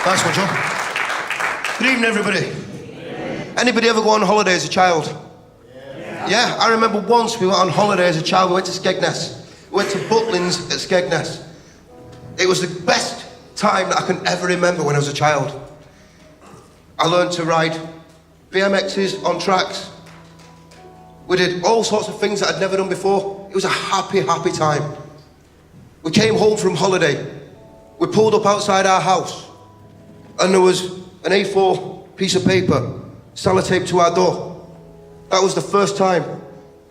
Thanks one, John. Good evening, everybody. Anybody ever go on holiday as a child? Yeah, I remember once we went on holiday as a child. We went to Skegness. We went to Butlins at Skegness. It was the best time that I can ever remember when I was a child. I learned to ride BMXs on tracks. We did all sorts of things that I'd never done before. It was a happy, happy time. We came home from holiday. We pulled up outside our house and there was an A4 piece of paper sellotaped to our door. That was the first time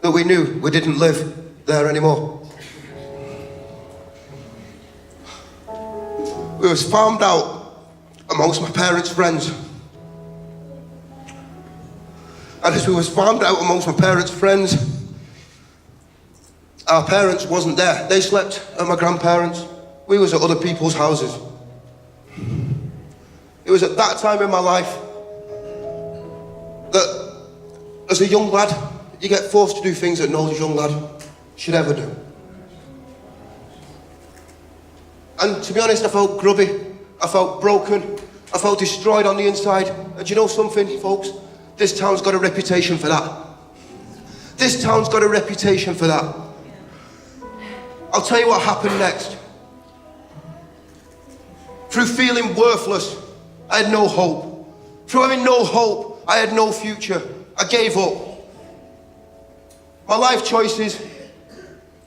that we knew we didn't live there anymore. We was farmed out amongst my parents' friends. And as we was farmed out amongst my parents' friends, our parents wasn't there. They slept at my grandparents'. We was at other people's houses. It was at that time in my life that, as a young lad, you get forced to do things that no young lad should ever do. And to be honest, I felt grubby, I felt broken, I felt destroyed on the inside. And do you know something, folks? This town's got a reputation for that. This town's got a reputation for that. I'll tell you what happened next. Through feeling worthless, I had no hope. Through having no hope, I had no future. I gave up. My life choices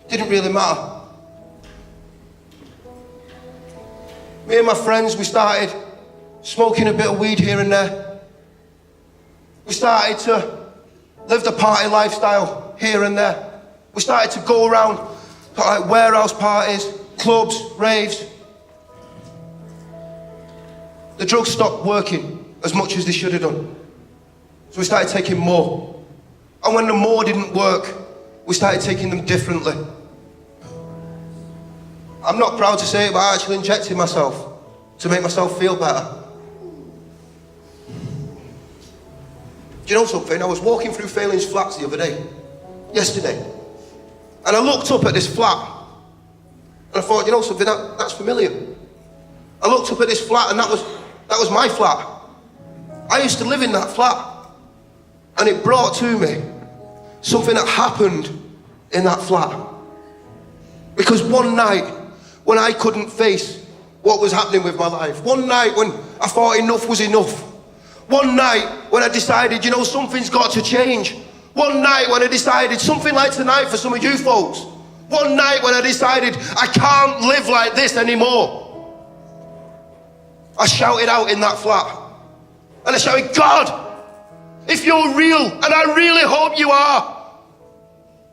didn't really matter. Me and my friends, we started smoking a bit of weed here and there. We started to live the party lifestyle here and there. We started to go around to like warehouse parties, clubs, raves. The drugs stopped working as much as they should have done. So we started taking more. And when the more didn't work, we started taking them differently. I'm not proud to say it, but I actually injected myself to make myself feel better. Do you know something? I was walking through Falinge flats the other day, yesterday, and I looked up at this flat, and I thought, you know something, that's familiar. I looked up at this flat, and that was my flat. I used to live in that flat, and it brought to me something that happened in that flat. Because one night, when I couldn't face what was happening with my life, one night when I thought enough was enough, one night when I decided, you know, something's got to change, one night when I decided, something like tonight for some of you folks, one night when I decided I can't live like this anymore, I shouted out in that flat, and I shouted, God, if you're real, and I really hope you are,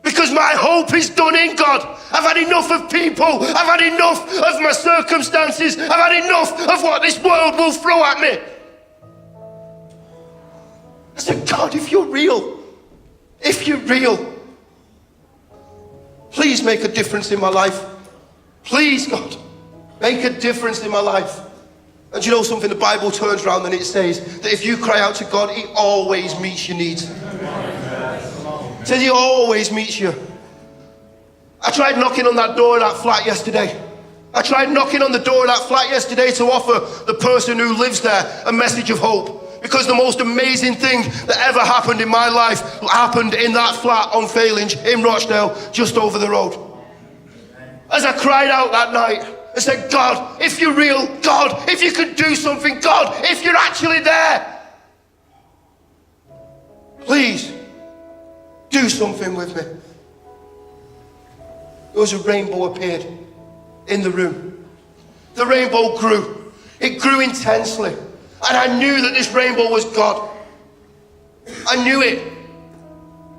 because my hope is done in God. I've had enough of people. I've had enough of my circumstances. I've had enough of what this world will throw at me. I said, God, if you're real, please make a difference in my life. Please, God, make a difference in my life. And do you know something? The Bible turns around and it says that if you cry out to God, He always meets your needs. It says He always meets you. I tried knocking on that door of that flat yesterday. I tried knocking on the door of that flat yesterday to offer the person who lives there a message of hope. Because the most amazing thing that ever happened in my life happened in that flat on Falinge in Rochdale, just over the road. As I cried out that night, I said, God, if you're real, God, if you could do something, God, if you're actually there, please do something with me. There was a rainbow appeared in the room. The rainbow grew. It grew intensely. And I knew that this rainbow was God. I knew it.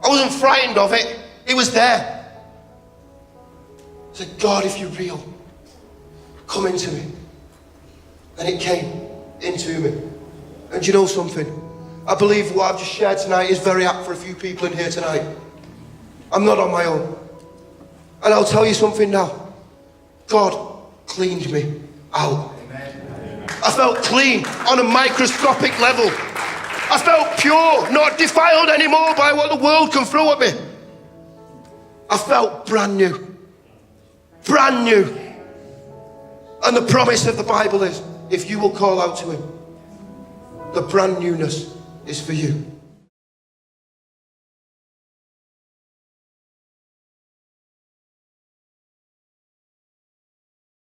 I wasn't frightened of it. It was there. I said, God, if you're real, come into me. And it came into me. And you know something? I believe what I've just shared tonight is very apt for a few people in here tonight. I'm not on my own. And I'll tell you something now. God cleaned me out. I felt clean on a microscopic level. I felt pure, not defiled anymore by what the world can throw at me. I felt brand new. Brand new. And the promise of the Bible is if you will call out to him, the brand newness is for you.